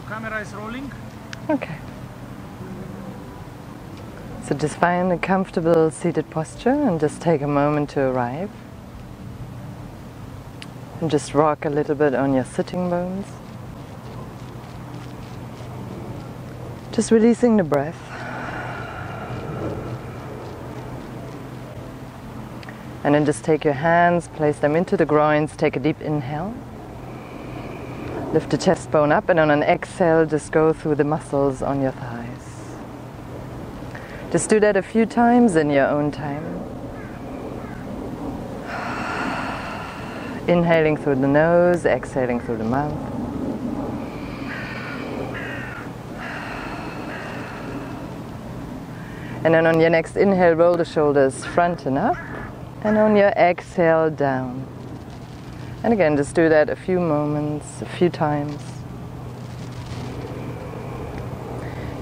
camera is rolling. Okay. So just find a comfortable seated posture and just take a moment to arrive. And just rock a little bit on your sitting bones. Just releasing the breath. And then just take your hands, place them into the groins, take a deep inhale. Lift the chest bone up, and on an exhale just go through the muscles on your thighs. Just do that a few times in your own time. Inhaling through the nose, exhaling through the mouth. And then on your next inhale, roll the shoulders front and up. And on your exhale, down. And again, just do that a few moments, a few times.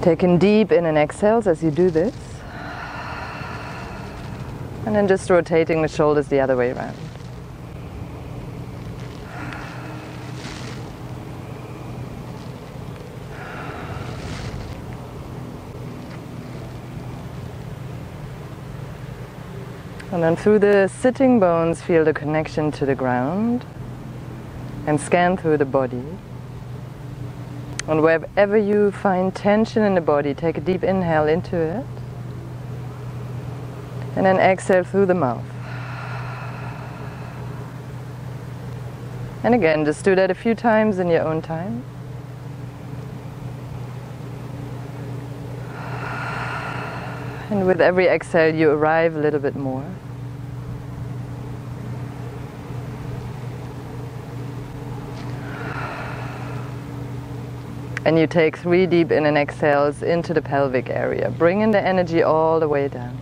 Taking deep in and exhales as you do this. And then just rotating the shoulders the other way around. And then through the sitting bones, feel the connection to the ground and scan through the body. And wherever you find tension in the body, take a deep inhale into it. And then exhale through the mouth. And again, just do that a few times in your own time. And with every exhale, you arrive a little bit more. And you take 3 deep in and exhales into the pelvic area, bringing the energy all the way down.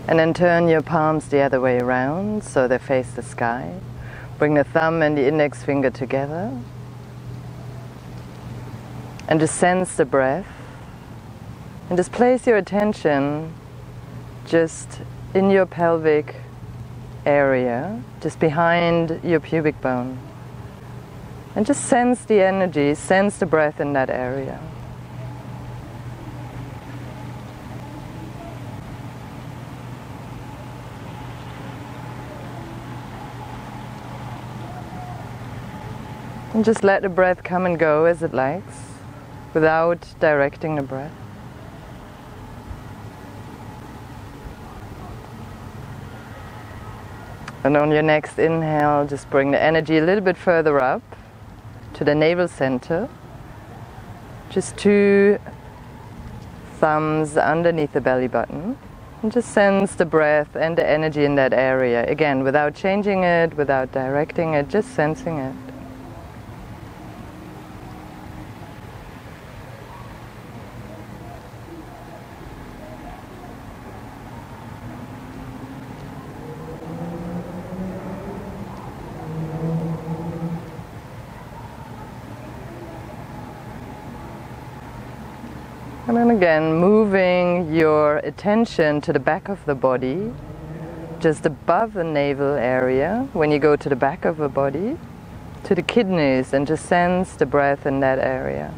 And then turn your palms the other way around so they face the sky. Bring the thumb and the index finger together. And just sense the breath. And just place your attention just in your pelvic area, just behind your pubic bone. And just sense the energy, sense the breath in that area. And just let the breath come and go as it likes, without directing the breath. And on your next inhale, just bring the energy a little bit further up to the navel center. Just 2 thumbs underneath the belly button. And just sense the breath and the energy in that area. Again, without changing it, without directing it, just sensing it. And then again, moving your attention to the back of the body, just above the navel area, when you go to the back of the body, to the kidneys, and just sense the breath in that area.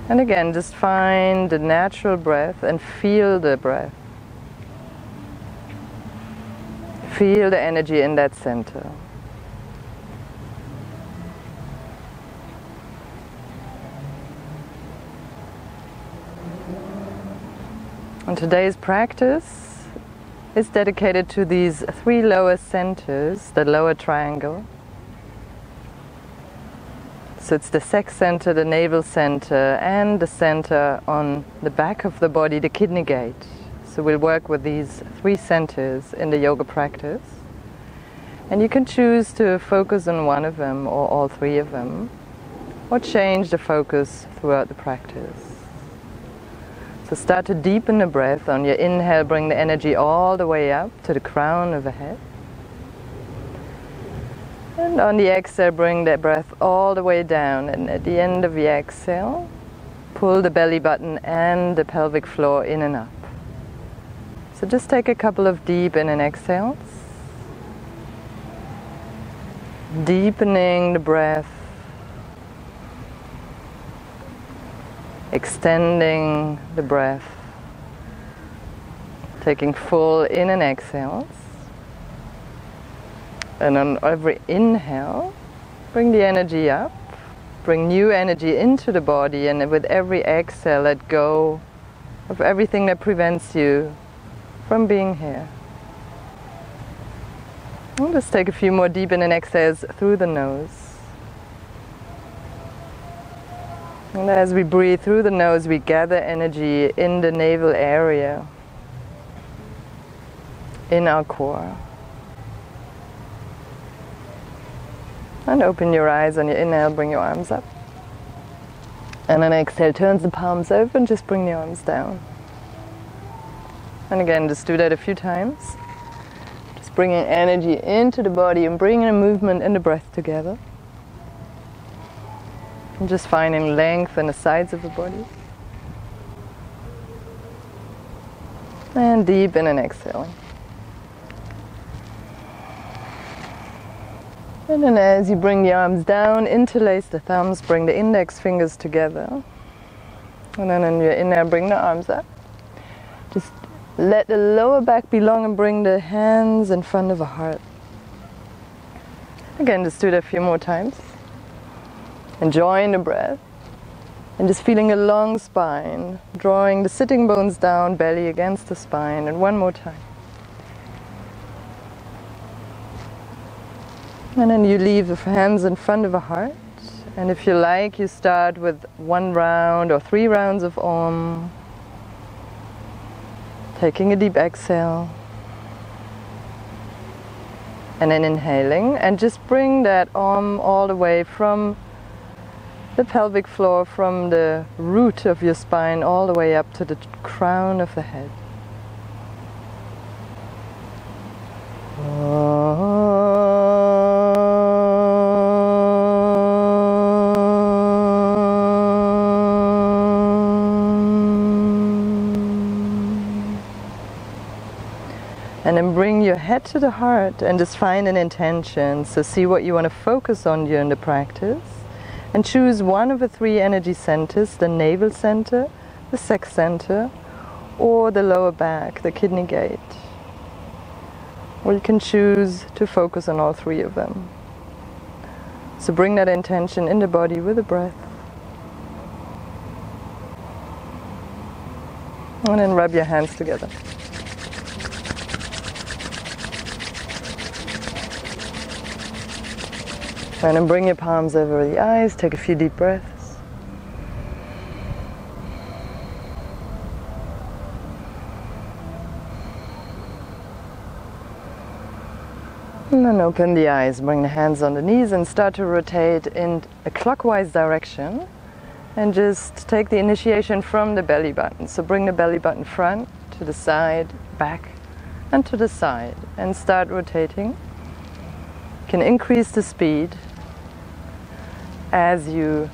And again, just find the natural breath and feel the breath. Feel the energy in that center. And today's practice is dedicated to these 3 lower centers, the lower triangle. So it's the sex center, the navel center, and the center on the back of the body, the kidney gate. So we'll work with these 3 centers in the yoga practice. And you can choose to focus on one of them or all 3 of them, or change the focus throughout the practice. So start to deepen the breath. On your inhale, bring the energy all the way up to the crown of the head. And on the exhale, bring the breath all the way down. And at the end of the exhale, pull the belly button and the pelvic floor in and up. So just take a couple of deep in and exhales. Deepening the breath. Extending the breath. Taking full in and exhales. And on every inhale, bring the energy up. Bring new energy into the body, and with every exhale, let go of everything that prevents you from being here. We'll just take a few more deep in and exhales through the nose. And as we breathe through the nose, we gather energy in the navel area, in our core. And open your eyes on your inhale, bring your arms up. And on exhale, turn the palms over and just bring the arms down. And again, just do that a few times. Just bringing energy into the body and bringing the movement and the breath together. And just finding length in the sides of the body. And deep in and exhaling. And then as you bring the arms down, interlace the thumbs, bring the index fingers together. And then on your inhale, bring the arms up. Just let the lower back be long and bring the hands in front of the heart. Again, just do that a few more times. Enjoying the breath. And just feeling a long spine, drawing the sitting bones down, belly against the spine. And one more time. And then you leave the hands in front of the heart. And if you like, you start with 1 round or 3 rounds of Om. Taking a deep exhale. And then inhaling. And just bring that Om all the way from the pelvic floor, from the root of your spine, all the way up to the crown of the head. And then bring your head to the heart and just find an intention. So see what you want to focus on during the practice. And choose one of the 3 energy centers, the navel center, the sex center, or the lower back, the kidney gate. Or you can choose to focus on all 3 of them. So bring that intention in the body with the breath. And then rub your hands together. And then bring your palms over the eyes, take a few deep breaths. And then open the eyes, bring the hands on the knees and start to rotate in a clockwise direction. And just take the initiation from the belly button. So bring the belly button front, to the side, back, and to the side. And start rotating. You can increase the speed as you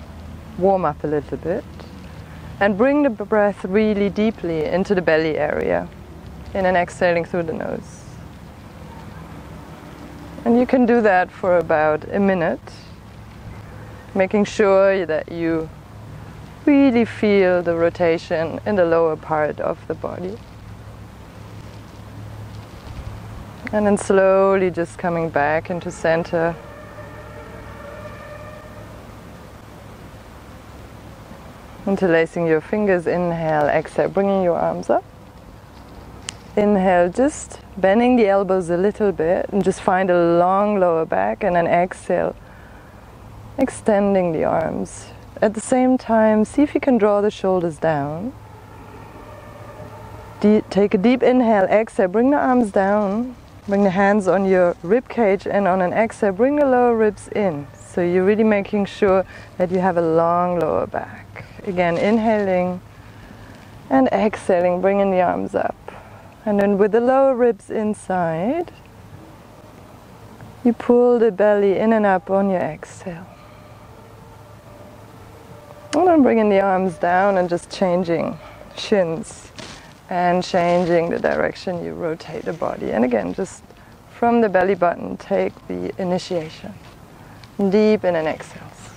warm up a little bit. And bring the breath really deeply into the belly area. In and exhaling through the nose. And you can do that for about a minute. Making sure that you really feel the rotation in the lower part of the body. And then slowly just coming back into center. Interlacing your fingers, inhale, exhale, bringing your arms up. Inhale, just bending the elbows a little bit and just find a long lower back, and then exhale, extending the arms. At the same time, see if you can draw the shoulders down. Take a deep inhale, exhale, bring the arms down. Bring the hands on your rib cage, and on an exhale, bring the lower ribs in. So you're really making sure that you have a long lower back. Again, inhaling and exhaling, bringing the arms up. And then with the lower ribs inside, You pull the belly in and up on your exhale. And then bringing the arms down and just changing shins and changing the direction you rotate the body. And again, just from the belly button, take the initiation. Deep in and exhales.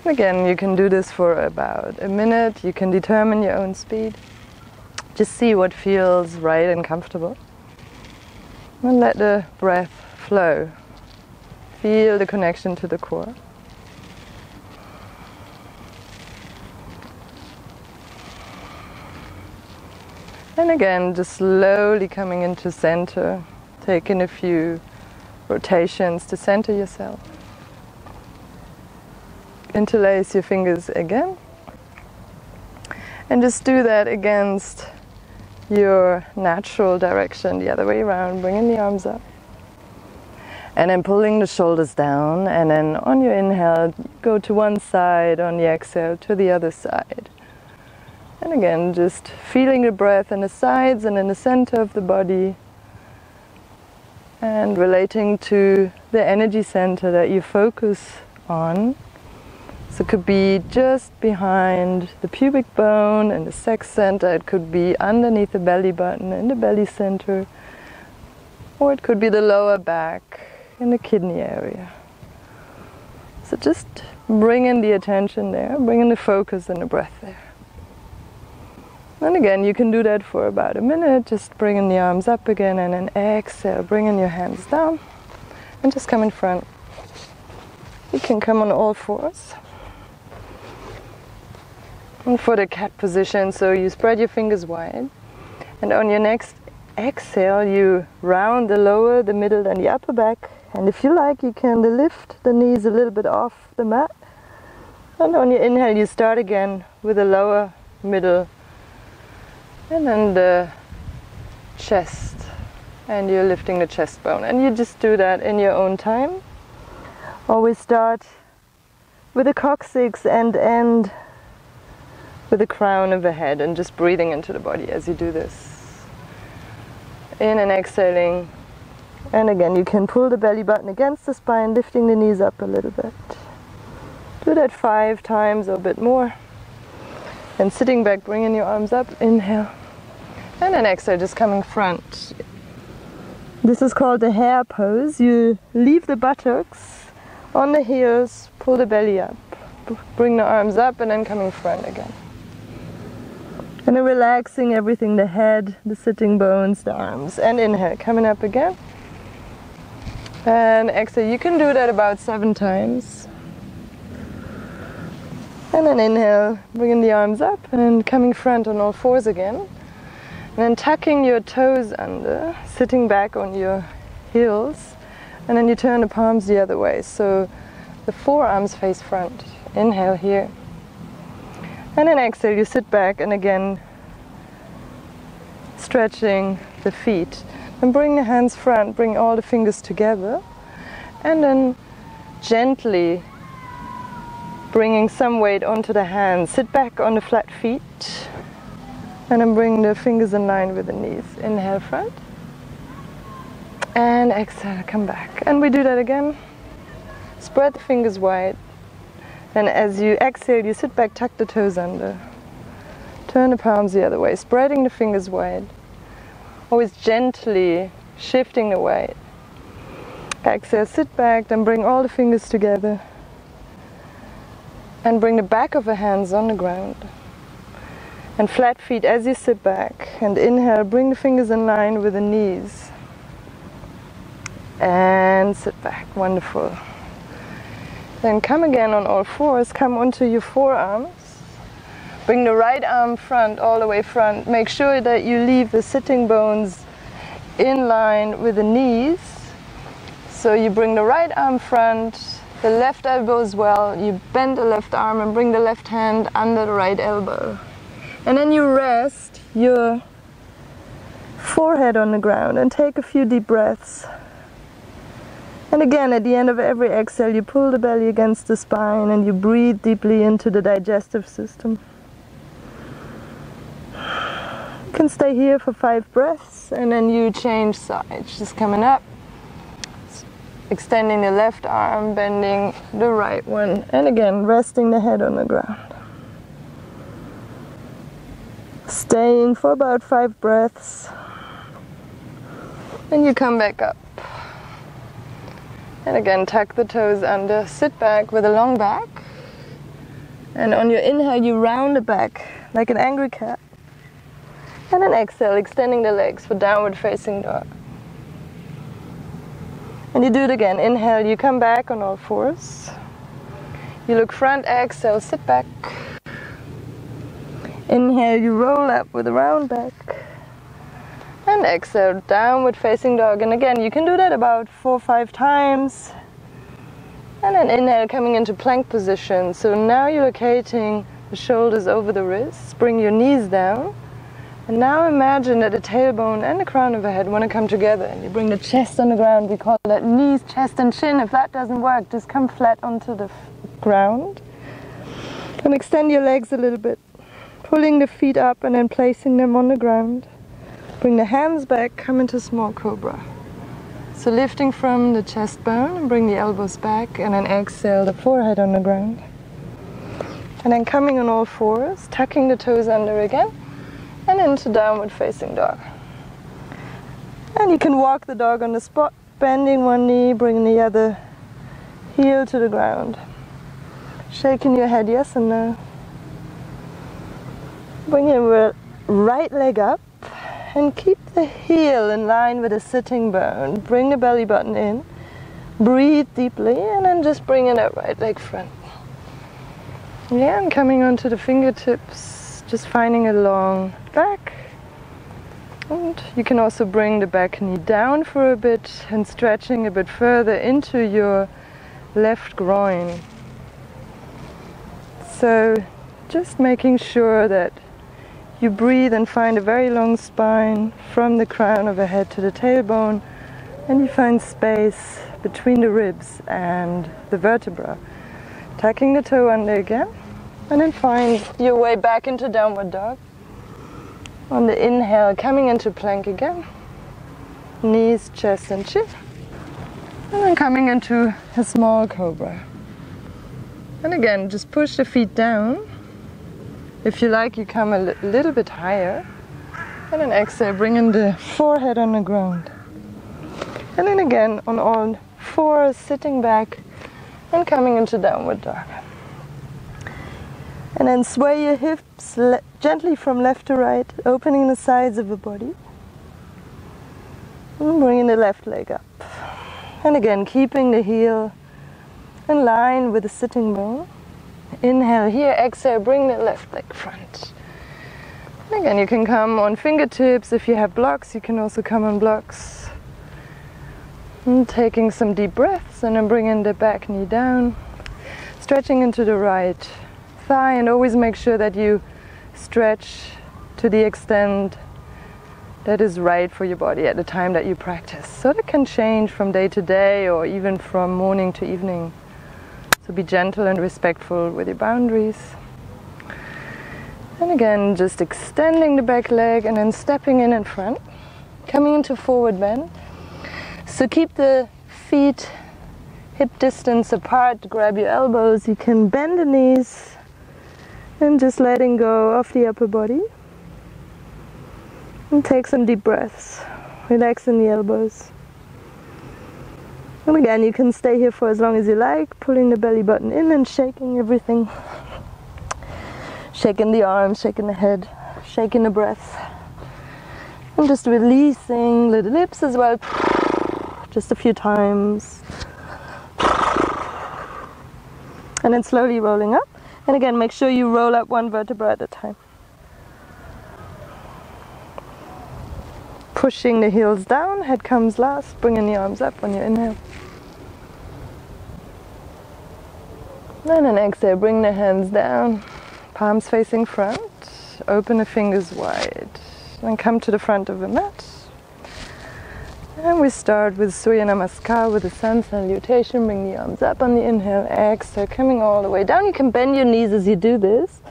Again, you can do this for about a minute. You can determine your own speed. Just see what feels right and comfortable. And let the breath flow. Feel the connection to the core. And again, just slowly coming into center, taking a few rotations to center yourself. Interlace your fingers again. And just do that against your natural direction, the other way around, bringing the arms up. And then pulling the shoulders down, and then on your inhale, go to one side, on the exhale, to the other side. And again, just feeling the breath in the sides and in the center of the body, and relating to the energy center that you focus on. So it could be just behind the pubic bone and the sex center, it could be underneath the belly button in the belly center, or it could be the lower back in the kidney area. So just bringing the attention there, bringing the focus and the breath there. And again, you can do that for about a minute, just bringing the arms up again, and then exhale, bringing your hands down, and just come in front. You can come on all fours. And for the cat position, so you spread your fingers wide, and on your next exhale, you round the lower, the middle, and the upper back. And if you like, you can lift the knees a little bit off the mat. And on your inhale, you start again with the lower, middle, and then the chest. And you're lifting the chest bone. And you just do that in your own time. Always start with the coccyx and end with the crown of the head, and just breathing into the body as you do this. In and exhaling. And again, you can pull the belly button against the spine, lifting the knees up a little bit. Do that 5 times or a bit more. And sitting back, bringing your arms up, inhale. And then exhale, just coming front. This is called the hare pose. You leave the buttocks on the heels, pull the belly up. Bring the arms up and then coming front again. And then relaxing everything, the head, the sitting bones, the arms. And inhale, coming up again. And exhale, you can do that about 7 times. And then inhale, bringing the arms up and coming front on all fours again. And then tucking your toes under, sitting back on your heels. And then you turn the palms the other way. So the forearms face front. Inhale here. And then exhale, you sit back and again stretching the feet. And bring the hands front, bring all the fingers together. And then gently bringing some weight onto the hands. Sit back on the flat feet. And then bring the fingers in line with the knees. Inhale front. And exhale, come back. And we do that again. Spread the fingers wide. And as you exhale, you sit back, tuck the toes under. Turn the palms the other way, spreading the fingers wide. Always gently shifting the weight. Exhale, sit back, then bring all the fingers together. And bring the back of the hands on the ground. And flat feet as you sit back. And inhale, bring the fingers in line with the knees. And sit back, wonderful. Then come again on all fours, come onto your forearms. Bring the right arm front, all the way front. Make sure that you leave the sitting bones in line with the knees. So you bring the right arm front, the left elbow as well. You bend the left arm and bring the left hand under the right elbow. And then you rest your forehead on the ground and take a few deep breaths. And again, at the end of every exhale, you pull the belly against the spine and you breathe deeply into the digestive system. can stay here for 5 breaths, and then you change sides. Just coming up, extending the left arm, bending the right one, and again resting the head on the ground. Staying for about 5 breaths. Then you come back up. And again, tuck the toes under, sit back with a long back. And on your inhale, you round the back like an angry cat. And then exhale, extending the legs for downward facing dog. And you do it again. Inhale, you come back on all fours. You look front, exhale, sit back. Inhale, you roll up with a round back. And exhale, downward facing dog. And again, you can do that about 4 or 5 times. And then inhale, coming into plank position. So now you're locating the shoulders over the wrists. Bring your knees down. And now imagine that the tailbone and the crown of the head want to come together. And you bring the chest on the ground. We call that knees, chest, and chin. If that doesn't work, just come flat onto the ground. And extend your legs a little bit. Pulling the feet up and then placing them on the ground. Bring the hands back, come into small cobra. So lifting from the chest bone and bring the elbows back, and then exhale the forehead on the ground. And then coming on all fours, tucking the toes under again, and into downward facing dog. And you can walk the dog on the spot, bending one knee, bringing the other heel to the ground. Shaking your head yes and no. Bring your right leg up and keep the heel in line with the sitting bone. Bring the belly button in, breathe deeply, and then just bringing that right leg front. Yeah, and coming onto the fingertips, just finding a long back. And you can also bring the back knee down for a bit and stretching a bit further into your left groin. So just making sure that you breathe and find a very long spine from the crown of the head to the tailbone, and you find space between the ribs and the vertebra. Tucking the toe under again, and then find your way back into downward dog. On the inhale, coming into plank again. Knees, chest, and chin. And then coming into a small cobra. And again, just push the feet down. If you like, you come a little bit higher. And then exhale, bringing the forehead on the ground. And then again, on all fours, sitting back and coming into downward dog. And then sway your hips gently from left to right, opening the sides of the body. And bringing the left leg up. And again, keeping the heel in line with the sitting bone. Inhale here, exhale, bring the left leg front. And again, you can come on fingertips. If you have blocks, you can also come on blocks. And taking some deep breaths, and then bringing the back knee down. Stretching into the right thigh, and always make sure that you stretch to the extent that is right for your body at the time that you practice. So that can change from day to day or even from morning to evening. So be gentle and respectful with your boundaries. And again, just extending the back leg and then stepping in front, coming into forward bend. So keep the feet hip distance apart, grab your elbows. You can bend the knees and just letting go of the upper body. And take some deep breaths, relaxing the elbows. And again, you can stay here for as long as you like, pulling the belly button in and shaking everything. Shaking the arms, shaking the head, shaking the breath. And just releasing the lips as well, just a few times. And then slowly rolling up. And again, make sure you roll up one vertebra at a time. Pushing the heels down, head comes last, bringing the arms up on your inhale. And then exhale, bring the hands down, palms facing front, open the fingers wide. Then come to the front of the mat. And we start with Surya Namaskar with the sun salutation. Bring the arms up on the inhale, exhale, coming all the way down. You can bend your knees as you do this.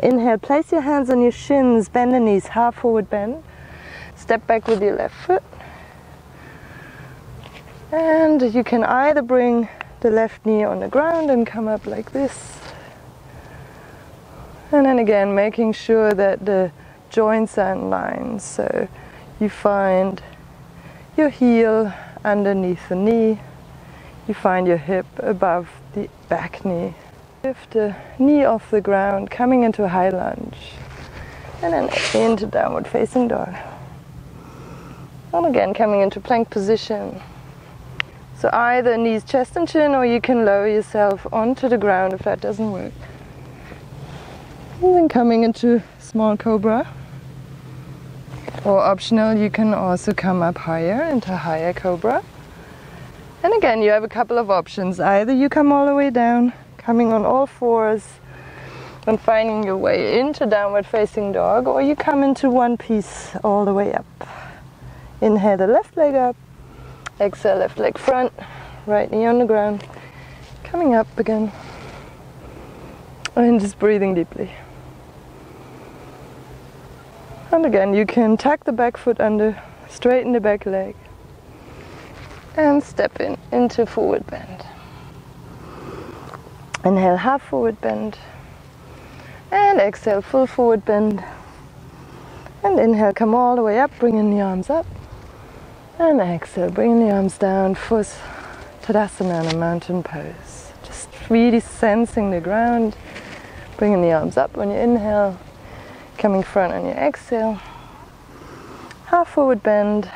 Inhale, place your hands on your shins, bend the knees, half forward bend. Step back with your left foot. And you can either bring the left knee on the ground and come up like this. And then again, making sure that the joints are in line. So you find your heel underneath the knee. You find your hip above the back knee. Lift the knee off the ground, coming into a high lunge. And then into downward facing dog. And again, coming into plank position. So either knees, chest and chin, or you can lower yourself onto the ground if that doesn't work. And then coming into small cobra. Or optional, you can also come up higher into higher cobra. And again, you have a couple of options. Either you come all the way down, coming on all fours, and finding your way into downward facing dog, or you come into one piece all the way up. Inhale the left leg up. Exhale, left leg front, right knee on the ground, coming up again, and just breathing deeply. And again, you can tuck the back foot under, straighten the back leg, and step in into forward bend. Inhale, half forward bend, and exhale, full forward bend. And inhale, come all the way up, bringing the arms up. And exhale, bringing the arms down for Tadasana, a mountain pose. Just really sensing the ground, bringing the arms up on your inhale, coming front on your exhale. Half forward bend,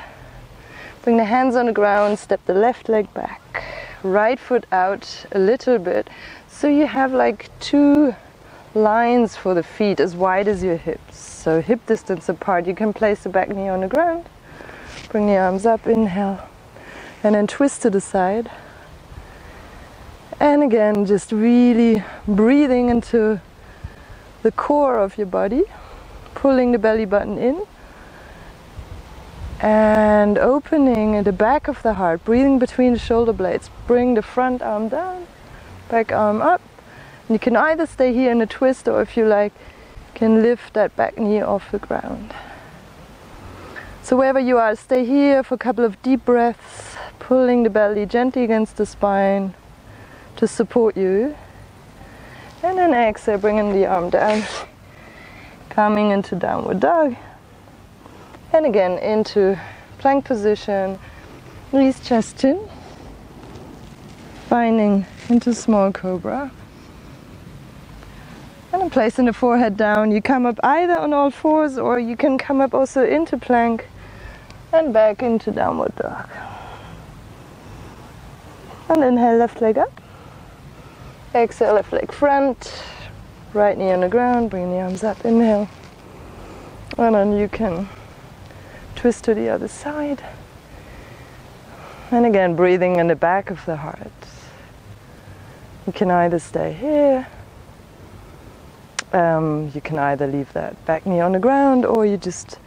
bring the hands on the ground, step the left leg back, right foot out a little bit, so you have like two lines for the feet as wide as your hips. So hip distance apart, you can place the back knee on the ground. Bring the arms up, inhale, and then twist to the side. And again, just really breathing into the core of your body, pulling the belly button in, and opening the back of the heart, breathing between the shoulder blades. Bring the front arm down, back arm up. And you can either stay here in a twist, or if you like, can lift that back knee off the ground. So wherever you are, stay here for a couple of deep breaths, pulling the belly gently against the spine to support you. And then exhale, bringing the arm down, coming into downward dog. And again, into plank position, knees, chest, chin. Finding into small cobra. And then placing the forehead down, you come up either on all fours, or you can come up also into plank. And back into downward dog. And inhale, left leg up. Exhale, left leg front. Right knee on the ground, bring the arms up, inhale. And then you can twist to the other side. And again, breathing in the back of the heart. You can either stay here. You can either leave that back knee on the ground, or you just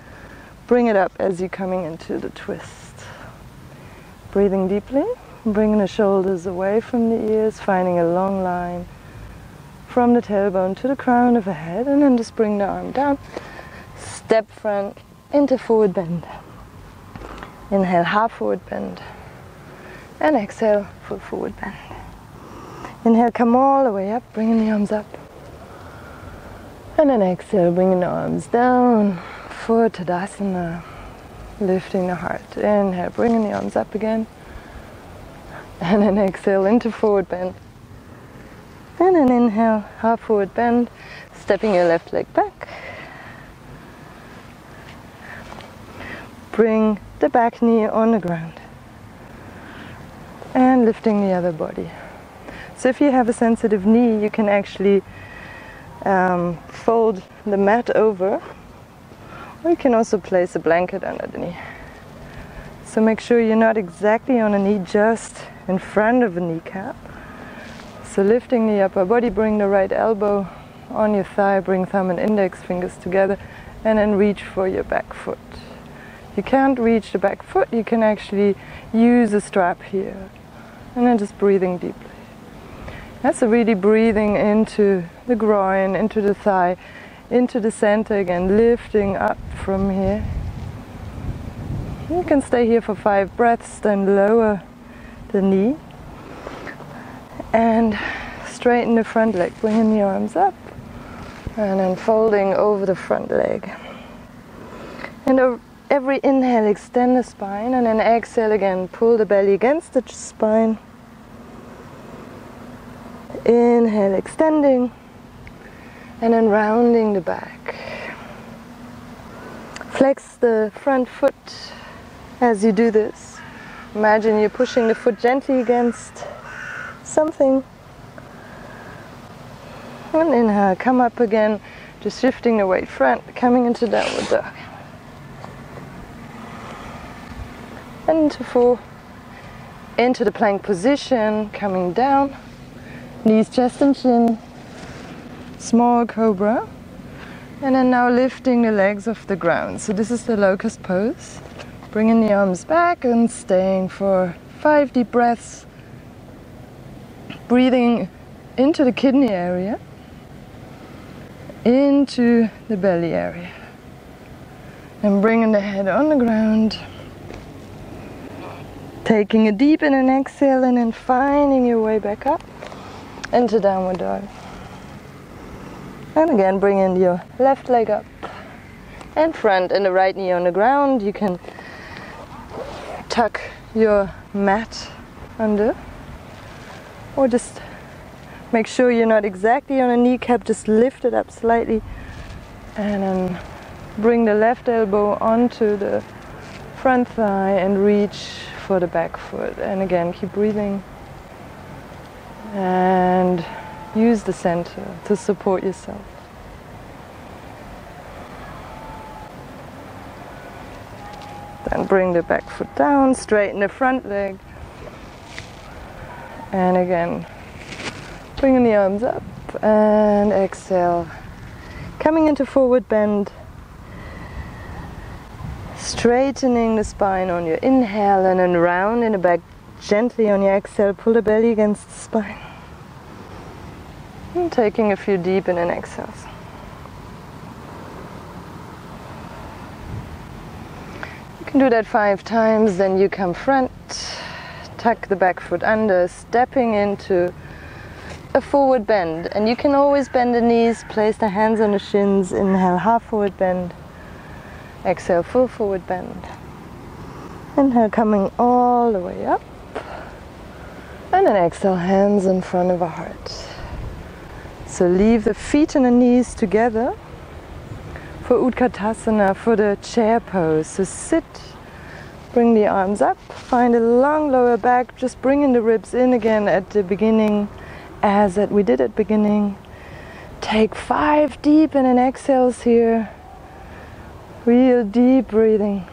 bring it up as you're coming into the twist. Breathing deeply, bringing the shoulders away from the ears, finding a long line from the tailbone to the crown of the head, and then just bring the arm down. Step front into forward bend. Inhale, half forward bend. And exhale, full forward bend. Inhale, come all the way up, bringing the arms up. And then exhale, bringing the arms down. For Tadasana, lifting the heart. Inhale, bringing the arms up again. And then exhale into forward bend. And then inhale, half forward bend, stepping your left leg back. Bring the back knee on the ground. And lifting the other body. So if you have a sensitive knee, you can actually fold the mat over. Or you can also place a blanket under the knee. So make sure you're not exactly on a knee, just in front of a kneecap. So lifting the upper body, bring the right elbow on your thigh, bring thumb and index fingers together, and then reach for your back foot. If you can't reach the back foot, you can actually use a strap here. And then just breathing deeply. That's really breathing into the groin, into the thigh, into the center again, lifting up from here. You can stay here for 5 breaths, then lower the knee and straighten the front leg, bringing the arms up and then folding over the front leg. And every inhale, extend the spine, and then exhale again, pull the belly against the spine. Inhale, extending, and then rounding the back. Flex the front foot as you do this. Imagine you're pushing the foot gently against something. And inhale, come up again, just shifting the weight front, coming into downward dog. And into the plank position, coming down, knees, chest and chin, small cobra. And then now lifting the legs off the ground. So this is the locust pose. Bringing the arms back and staying for 5 deep breaths. Breathing into the kidney area, into the belly area. And bringing the head on the ground. Taking a deep in and exhale, and then finding your way back up into downward dog. And again, bring in your left leg up and front, and the right knee on the ground. You can tuck your mat under, or just make sure you're not exactly on a kneecap, just lift it up slightly, and then bring the left elbow onto the front thigh and reach for the back foot. And again, keep breathing and use the center to support yourself. Then bring the back foot down, straighten the front leg, and again bringing the arms up and exhale, coming into forward bend, straightening the spine on your inhale, and then round in the back gently on your exhale. Pull the belly against the spine. And taking a few deep in and exhales. You can do that 5 times, then you come front, tuck the back foot under, stepping into a forward bend. And you can always bend the knees, place the hands on the shins, inhale, half forward bend, exhale, full forward bend. Inhale, coming all the way up, and then exhale, hands in front of our heart. So leave the feet and the knees together for Utkatasana, for the chair pose. So sit, bring the arms up, find a long lower back, just bringing the ribs in again at the beginning, as we did at beginning. Take 5 deep in and exhales here. Real deep breathing.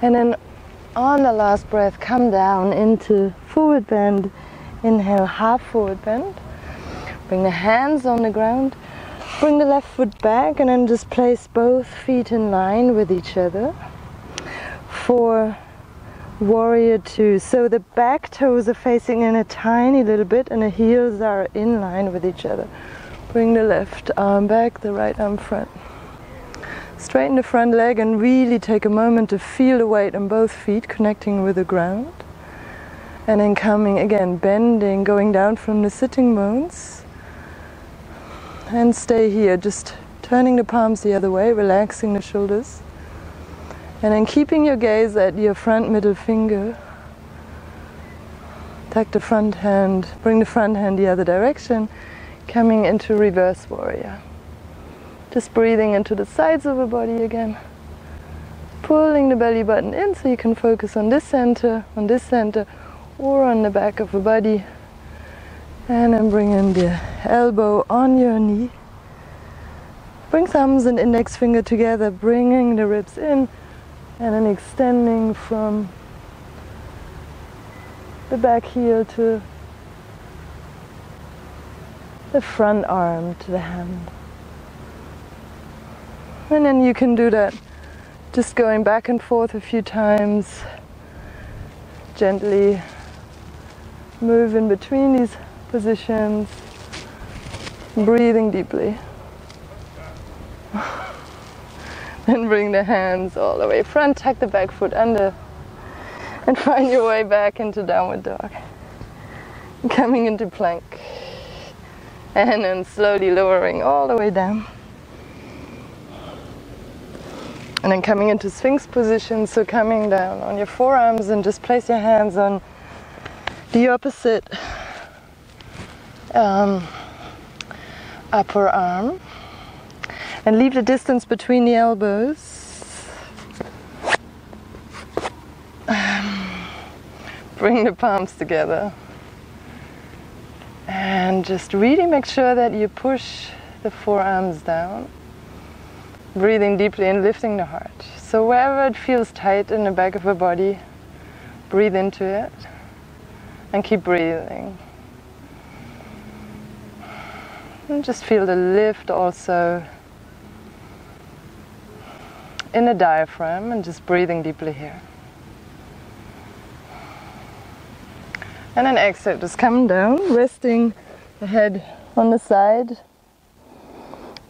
And then on the last breath, come down into forward bend. Inhale, half forward bend. Bring the hands on the ground. Bring the left foot back, and then just place both feet in line with each other for warrior 2. So the back toes are facing in a tiny little bit, and the heels are in line with each other. Bring the left arm back, the right arm front. Straighten the front leg and really take a moment to feel the weight on both feet connecting with the ground. And then coming again, bending, going down from the sitting bones. And stay here, just turning the palms the other way, relaxing the shoulders. And then keeping your gaze at your front middle finger. Tuck the front hand, bring the front hand the other direction, coming into reverse warrior. Just breathing into the sides of the body again. Pulling the belly button in so you can focus on this center, or on the back of the body. And then bring in the elbow on your knee. Bring thumbs and index finger together, bringing the ribs in, and then extending from the back heel to the front arm to the hand. And then you can do that just going back and forth a few times. Gently move in between these positions, breathing deeply. Then bring the hands all the way front, tuck the back foot under, and find your way back into downward dog. Coming into plank. And then slowly lowering all the way down. And then coming into Sphinx position, so coming down on your forearms and just place your hands on the opposite upper arm. And leave the distance between the elbows. Bring the palms together. And just really make sure that you push the forearms down. Breathing deeply and lifting the heart. So wherever it feels tight in the back of the body, breathe into it. And keep breathing. And just feel the lift also in the diaphragm, and just breathing deeply here. And then exhale, just come down, resting the head on the side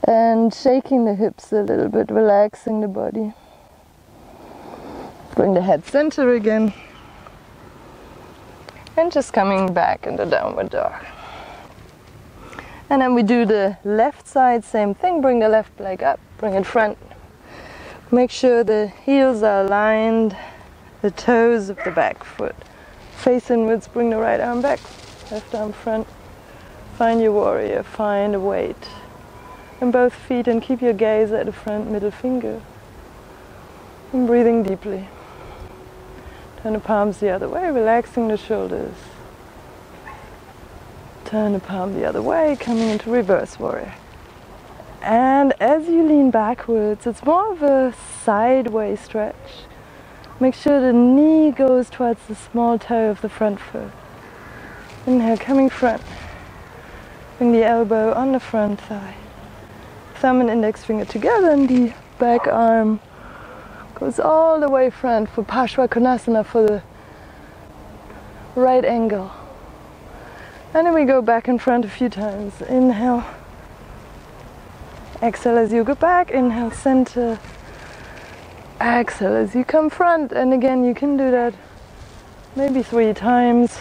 and shaking the hips a little bit, relaxing the body. Bring the head center again and just coming back into downward dog. And then we do the left side, same thing, bring the left leg up, bring it front. Make sure the heels are aligned, the toes of the back foot face inwards, bring the right arm back, left arm front. Find your warrior, find a weight in both feet and keep your gaze at the front middle finger. And breathing deeply. Turn the palms the other way, relaxing the shoulders. Turn the palm the other way, coming into reverse warrior. And as you lean backwards, it's more of a sideways stretch. Make sure the knee goes towards the small toe of the front foot. Inhale, coming front. Bring the elbow on the front thigh. Thumb and index finger together, and the back arm goes all the way front for Parshva for the right angle. And then we go back in front a few times. Inhale. Exhale as you go back, inhale, center. Exhale as you come front, and again you can do that maybe 3 times.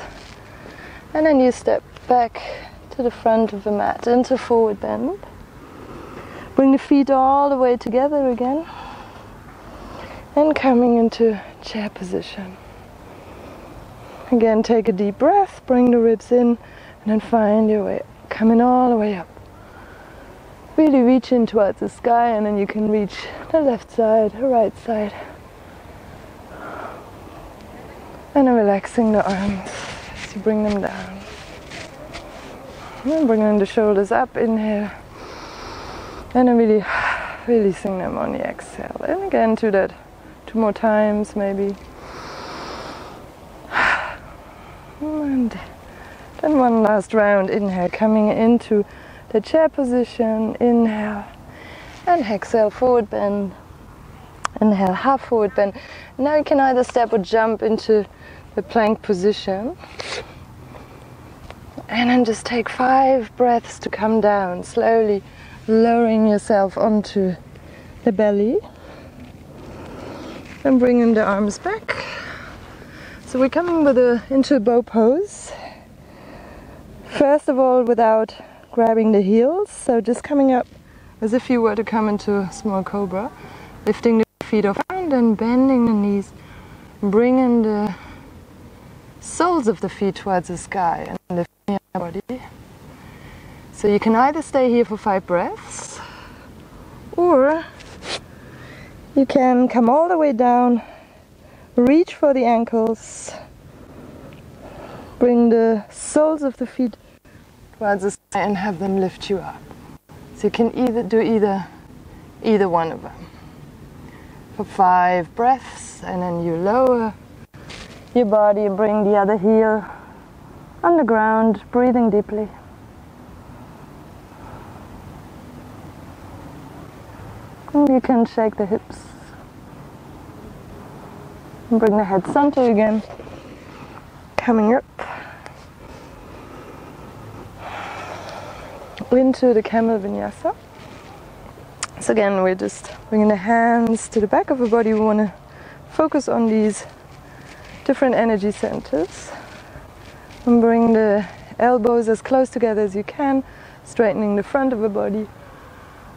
And then you step back to the front of the mat into forward bend. Bring the feet all the way together again. And coming into chair position. Again, take a deep breath, bring the ribs in, and then find your way, coming all the way up. Really reach in towards the sky, and then you can reach the left side, the right side. And then relaxing the arms as you bring them down. And then bringing the shoulders up, inhale. And then really releasing them on the exhale. And again, do that 2 more times maybe. And then one last round, inhale, coming into the chair position, inhale, and exhale, forward bend. Inhale, half forward bend. Now you can either step or jump into the plank position. And then just take 5 breaths to come down, slowly lowering yourself onto the belly. And bringing the arms back. So we're coming into a bow pose. First of all, without grabbing the heels, so just coming up as if you were to come into a small cobra, lifting the feet off and then bending the knees, bringing the soles of the feet towards the sky and lifting your body. So you can either stay here for 5 breaths, or you can come all the way down, reach for the ankles, bring the soles of the feet towards the sky and have them lift you up. So you can do either one of them. For 5 breaths, and then you lower your body, bring the other heel on the ground, breathing deeply. And you can shake the hips. And bring the head center again, coming up into the camel vinyasa. So So again, we're just bringing the hands to the back of the body. We want to focus on these different energy centers. And bring the elbows as close together as you can, straightening the front of the body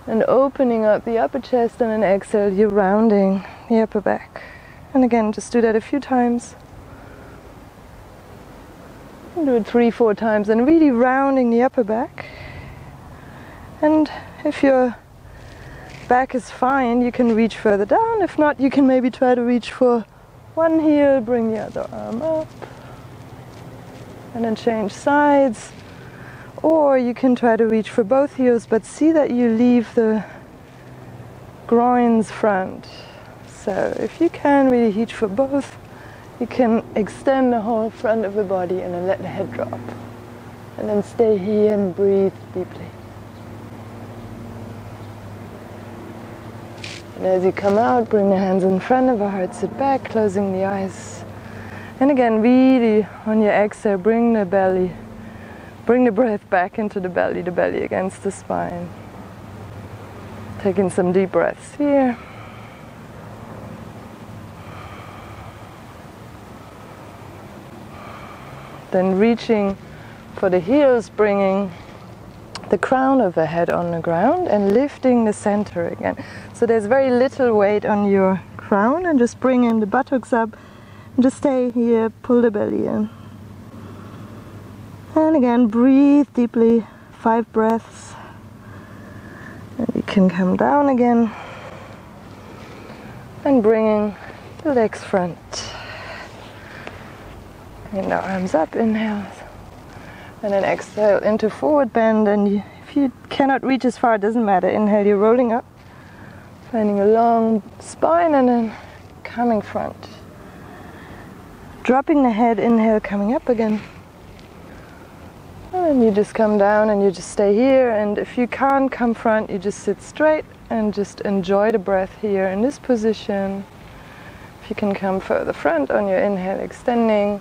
and opening up the upper chest, and then exhale, you're rounding the upper back. And again, just do that a few times. And do it 3-4 times and really rounding the upper back. And if your back is fine, you can reach further down. If not, you can maybe try to reach for one heel, bring the other arm up, and then change sides. Or you can try to reach for both heels, but see that you leave the groins front. So if you can really reach for both, you can extend the whole front of the body and then let the head drop. And then stay here and breathe deeply. And as you come out, bring the hands in front of the heart, sit back, closing the eyes. And again, really on your exhale, bring the breath back into the belly against the spine. Taking some deep breaths here. Then reaching for the heels, bringing the crown of the head on the ground and lifting the center again. So there's very little weight on your crown, and just bringing the buttocks up and just stay here, pull the belly in. And again, breathe deeply, 5 breaths. And you can come down again. And bringing the legs front. And the arms up, inhale. And then exhale into forward bend. And if you cannot reach as far, it doesn't matter. Inhale, you're rolling up. Finding a long spine and then coming front. Dropping the head, inhale, coming up again. And you just come down and you just stay here, and if you can't come front, you just sit straight and just enjoy the breath here in this position. If you can come further front on your inhale, extending,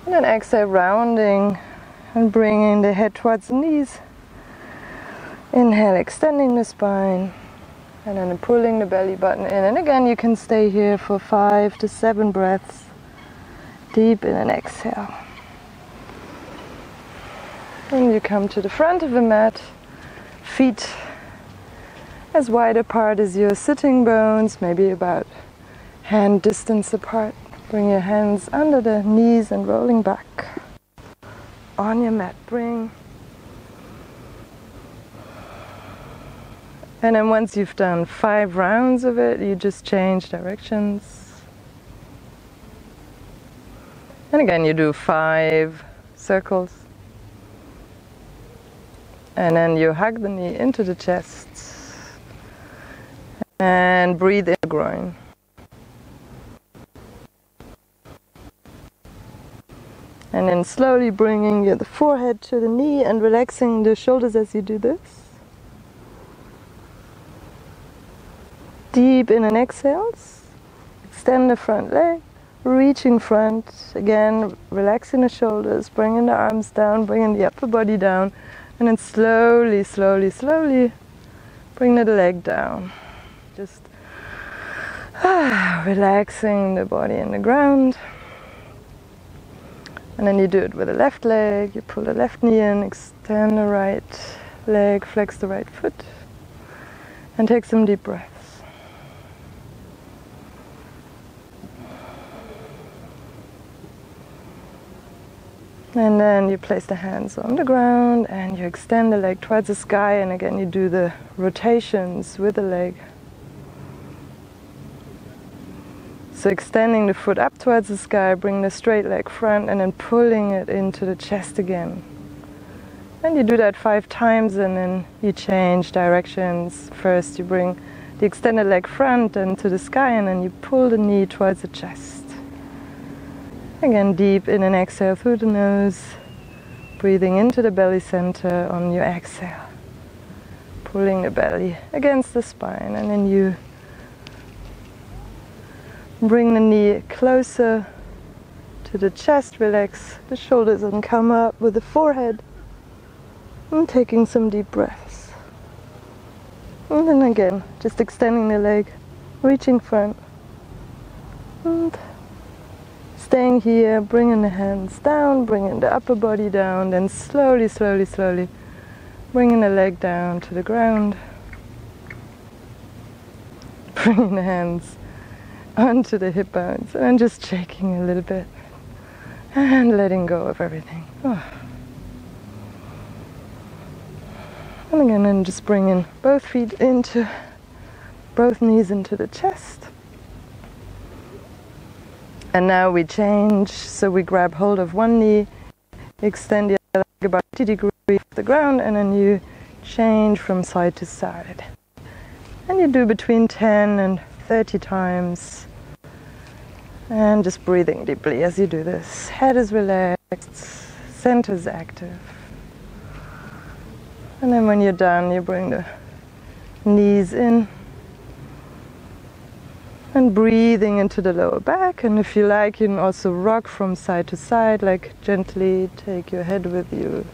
and then exhale, rounding and bringing the head towards the knees. Inhale, extending the spine, and then pulling the belly button in. And again, you can stay here for 5 to 7 breaths, deep in an exhale. And you come to the front of the mat, feet as wide apart as your sitting bones, maybe about hand distance apart. Bring your hands under the knees and rolling back. On your mat, bring. And then once you've done 5 rounds of it, you just change directions. And again, you do 5 circles. And then you hug the knee into the chest and breathe in the groin. And then slowly bringing the forehead to the knee and relaxing the shoulders as you do this. Deep in and exhales. Extend the front leg, reaching front. Again, relaxing the shoulders, bringing the arms down, bringing the upper body down. And then slowly, slowly, slowly bring the leg down. Just relaxing the body in the ground. And then you do it with the left leg. You pull the left knee in, extend the right leg, flex the right foot. And take some deep breaths. And then you place the hands on the ground and you extend the leg towards the sky, and again you do the rotations with the leg. So extending the foot up towards the sky, bring the straight leg front and then pulling it into the chest again. And you do that 5 times, and then you change directions. First you bring the extended leg front and to the sky, and then you pull the knee towards the chest. Again, deep in an exhale through the nose, breathing into the belly center on your exhale. Pulling the belly against the spine, and then you bring the knee closer to the chest, relax the shoulders and come up with the forehead. And taking some deep breaths. And then again, just extending the leg, reaching front. And staying here, bringing the hands down, bringing the upper body down, then slowly, slowly, slowly bringing the leg down to the ground. Bringing the hands onto the hip bones and just shaking a little bit and letting go of everything. Oh. And again, and just bringing both feet into, both knees into the chest. And now we change, so we grab hold of one knee, extend the other leg about 80 degrees off the ground, and then you change from side to side. And you do between 10 and 30 times. And just breathing deeply as you do this. Head is relaxed, center is active. And then when you're done, you bring the knees in. And breathing into the lower back. And if you like, you can also rock from side to side, like gently take your head with you.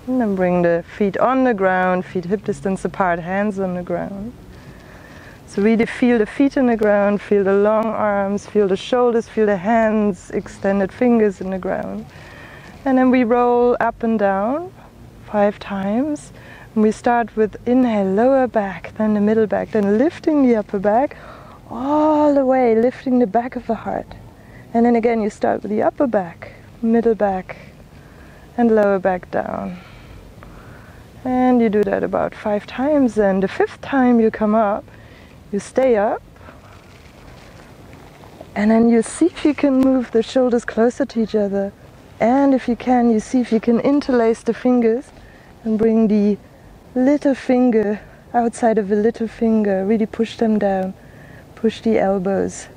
And then bring the feet on the ground, feet hip distance apart, hands on the ground. So really feel the feet in the ground, feel the long arms, feel the shoulders, feel the hands, extended fingers in the ground. And then we roll up and down 5 times. And we start with inhale, lower back, then the middle back, then lifting the upper back all the way, lifting the back of the heart. And then again you start with the upper back, middle back, and lower back down. And you do that about 5 times, and the 5th time you come up, you stay up, and then you see if you can move the shoulders closer to each other, and if you can, you see if you can interlace the fingers and bring the little finger outside of the little finger, really push them down, push the elbows,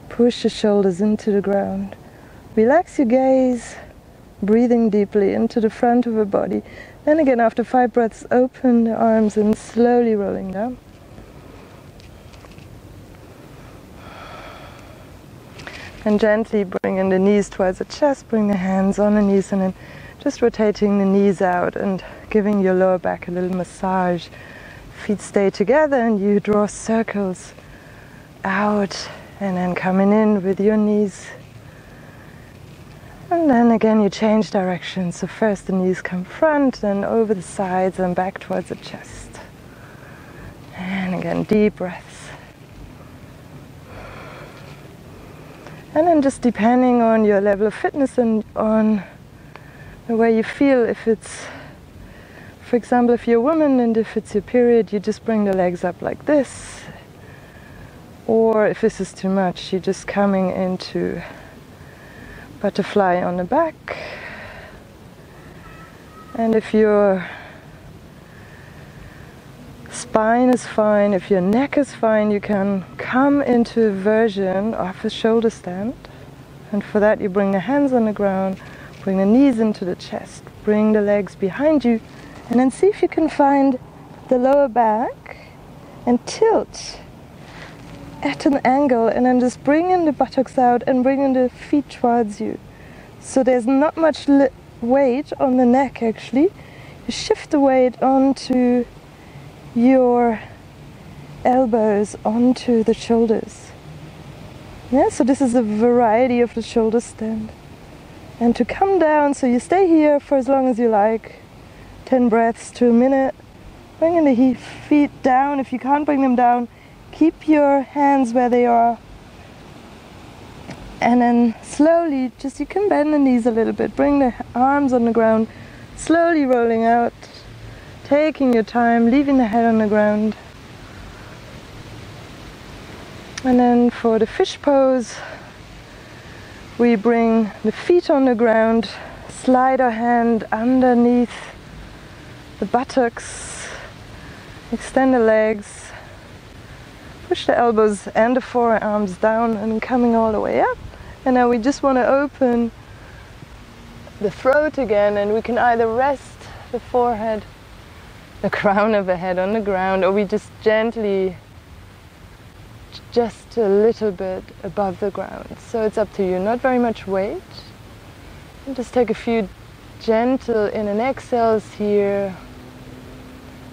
push the shoulders into the ground. Relax your gaze, breathing deeply into the front of the body. Then again, after 5 breaths, open the arms and slowly rolling down. And gently bringing the knees towards the chest, bring the hands on the knees, and then just rotating the knees out and giving your lower back a little massage. Feet stay together and you draw circles out, and then coming in with your knees. And then again you change direction. So first the knees come front, then over the sides and back towards the chest. And again, deep breaths. And then just depending on your level of fitness and on the way you feel, if it's, for example, if you're a woman and if it's your period, you just bring the legs up like this. Or if this is too much, you're just coming into butterfly on the back. And if your spine is fine, if your neck is fine, you can come into a version of a shoulder stand. And for that you bring the hands on the ground, bring the knees into the chest, bring the legs behind you, and then see if you can find the lower back and tilt at an angle, and then just bringing the buttocks out and bringing the feet towards you. So there's not much weight on the neck actually. You shift the weight onto your elbows, onto the shoulders. Yeah, so this is a variety of the shoulder stand. And to come down, so you stay here for as long as you like, 10 breaths to a minute. Bringing the feet down. If you can't bring them down, keep your hands where they are. And then slowly, just you can bend the knees a little bit, bring the arms on the ground, slowly rolling out, taking your time, leaving the head on the ground. And then for the fish pose, we bring the feet on the ground, slide our hand underneath the buttocks, extend the legs, push the elbows and the forearms down and coming all the way up. And now we just want to open the throat again, and we can either rest the forehead, the crown of the head on the ground, or we just gently, just a little bit above the ground. So it's up to you, not very much weight. And just take a few gentle in and exhales here.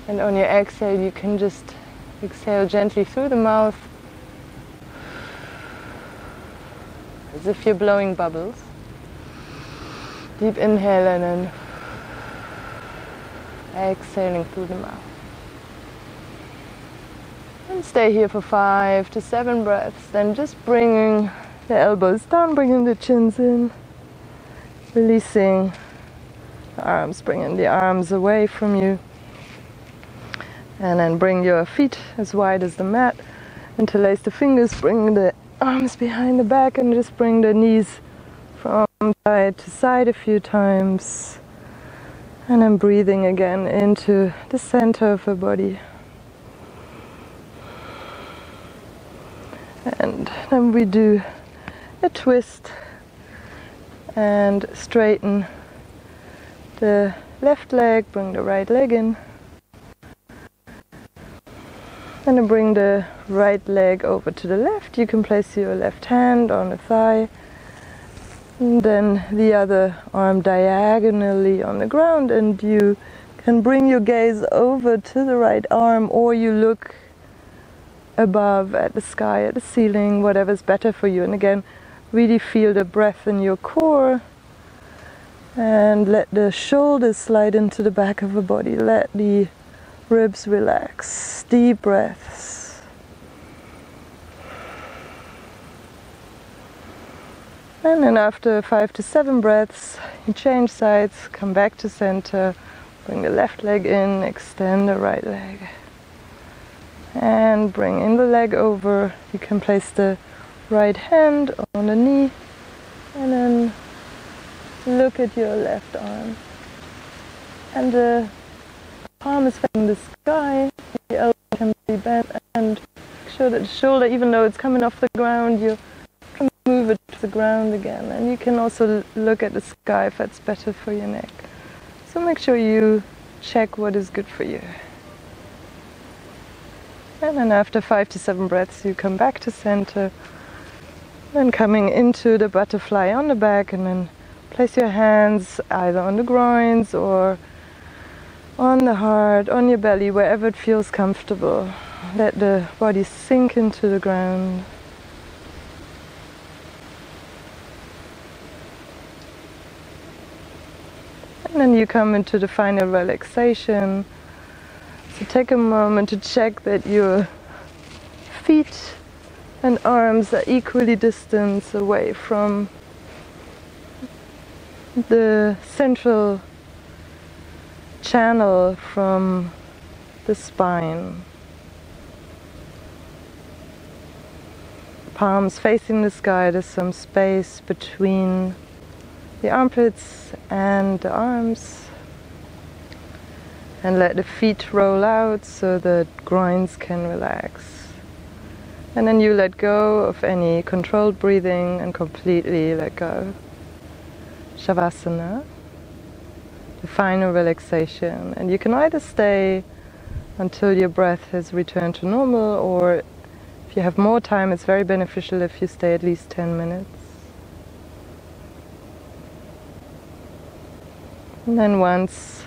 And on your exhale, you can just exhale gently through the mouth, as if you're blowing bubbles. Deep inhale and then exhaling through the mouth. And stay here for 5 to 7 breaths. Then just bringing the elbows down, bringing the chins in, releasing the arms, bringing the arms away from you. And then bring your feet as wide as the mat. Interlace the fingers, bring the arms behind the back, and just bring the knees from side to side a few times. And then breathing again into the center of the body. And then we do a twist and straighten the left leg, bring the right leg in. And then bring the right leg over to the left. You can place your left hand on the thigh. And then the other arm diagonally on the ground. And you can bring your gaze over to the right arm, or you look above at the sky, at the ceiling, whatever's better for you. And again, really feel the breath in your core. And let the shoulders slide into the back of the body. Let the ribs relax. Deep breaths. And then after 5 to 7 breaths, you change sides, come back to center, bring the left leg in, extend the right leg. And bring in the leg over. You can place the right hand on the knee and then look at your left arm. And the palm is facing the sky, the elbow can be bent, and make sure that the shoulder, even though it's coming off the ground, you can move it to the ground again. And you can also look at the sky if that's better for your neck. So make sure you check what is good for you. And then after 5 to 7 breaths, you come back to center. Then coming into the butterfly on the back, and then place your hands either on the groins or on the heart, on your belly, wherever it feels comfortable. Let the body sink into the ground. And then you come into the final relaxation. So take a moment to check that your feet and arms are equally distanced away from the central channel from the spine. Palms facing the sky, there's some space between the armpits and the arms. And let the feet roll out so the groins can relax. And then you let go of any controlled breathing and completely let go. Savasana. The final relaxation. And you can either stay until your breath has returned to normal, or if you have more time, it's very beneficial if you stay at least 10 minutes. And then once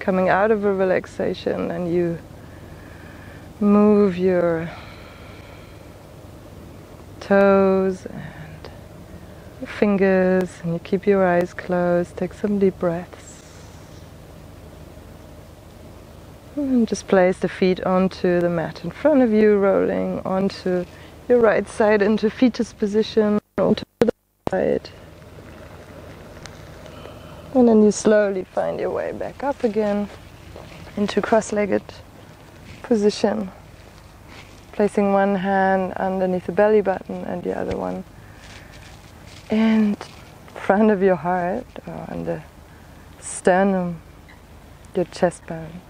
coming out of a relaxation, and you move your toes and your fingers, and you keep your eyes closed, take some deep breaths. And just place the feet onto the mat in front of you, rolling onto your right side into fetus position, onto the side. And then you slowly find your way back up again into cross-legged position. Placing one hand underneath the belly button and the other one in front of your heart, or on the sternum, your chest bone.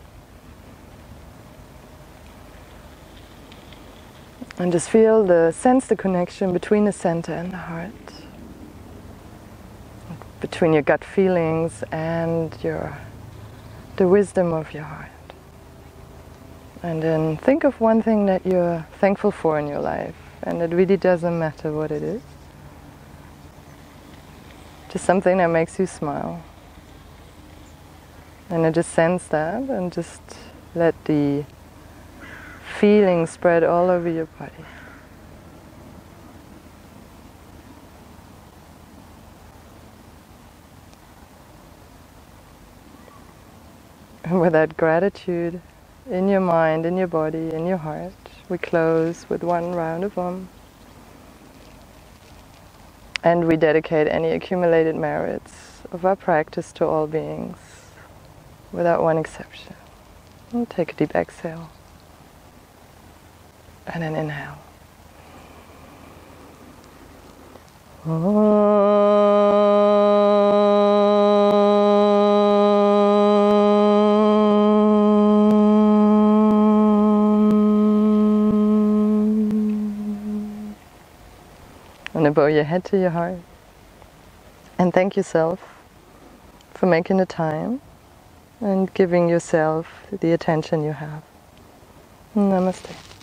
And just sense the connection between the center and the heart, between your gut feelings and the wisdom of your heart. And then think of one thing that you're thankful for in your life, and it really doesn't matter what it is. Just something that makes you smile. And I just sense that, and just Let the feeling spread all over your body. And with that gratitude in your mind, in your body, in your heart, we close with one round of Om. And we dedicate any accumulated merits of our practice to all beings, without one exception. And take a deep exhale. And then inhale. And bow your head to your heart. And thank yourself for making the time and giving yourself the attention you have. Namaste.